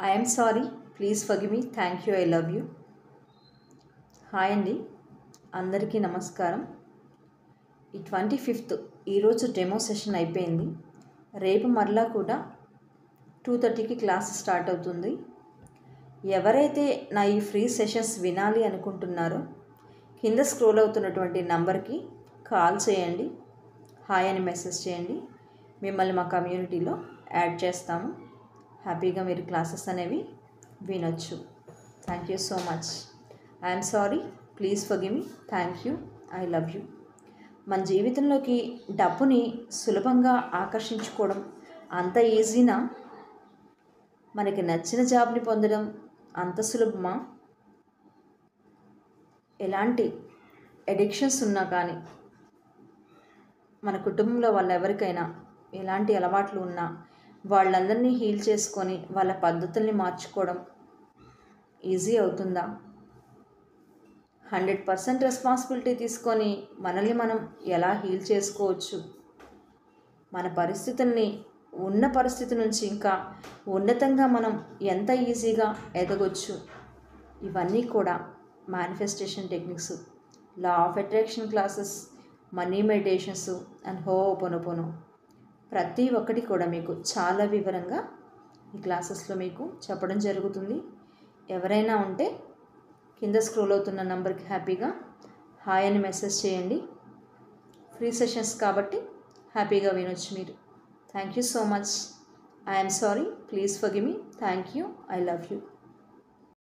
I'm sorry, please forgive me, thank you, I love you. Hi అండి, అందరికీ నమస్కారం. ఈ 25th ఈరోజు డెమో సెషన్ అయిపోయింది. రేపు మరలా కూడా 2:30కి క్లాస్ స్టార్ట్ అవుతుంది. ఎవరైతే నా ఈ ఫ్రీ సెషన్స్ వినాలి అనుకుంటున్నారో కింద స్క్రోల్ అవుతున్నటువంటి నంబర్కి కాల్ చేయండి, హాయ్ అని మెసేజ్ చేయండి. మిమ్మల్ని మా కమ్యూనిటీలో యాడ్ చేస్తాము. హ్యాపీగా మీరు క్లాసెస్ అనేవి వినొచ్చు. Thank you so much. I'm sorry, please forgive me, thank you, I love you. మన జీవితంలోకి డబ్బుని సులభంగా ఆకర్షించుకోవడం అంత ఈజీనా? మనకి నచ్చిన జాబ్ని పొందడం అంత సులభమా? ఎలాంటి ఎడిక్షన్స్ ఉన్నా కానీ, మన కుటుంబంలో వాళ్ళ ఎవరికైనా ఎలాంటి అలవాట్లు ఉన్నా వాళ్ళందరినీ హీల్ చేసుకొని వాళ్ళ పద్ధతుల్ని మార్చుకోవడం ఈజీ అవుతుందా? 100% రెస్పాన్సిబిలిటీ తీసుకొని మనల్ని మనం ఎలా హీల్ చేసుకోవచ్చు? మన పరిస్థితుల్ని ఉన్న పరిస్థితి నుంచి ఇంకా ఉన్నతంగా మనం ఎంత ఈజీగా ఎదగొచ్చు? ఇవన్నీ కూడా manifestation techniques, law of attraction classes, money meditations and ho'oponopono ప్రతి ఒక్కటి కూడా మీకు చాలా వివరంగా ఈ క్లాసెస్లో మీకు చెప్పడం జరుగుతుంది. ఎవరైనా ఉంటే కింద స్క్రోల్ అవుతున్న నంబర్కి హ్యాపీగా హాయ్ అని మెసేజ్ చేయండి. ఫ్రీ సెషన్స్ కాబట్టి హ్యాపీగా వినొచ్చు మీరు. Thank you so much. I'm sorry, please forgive me, thank you, I love you.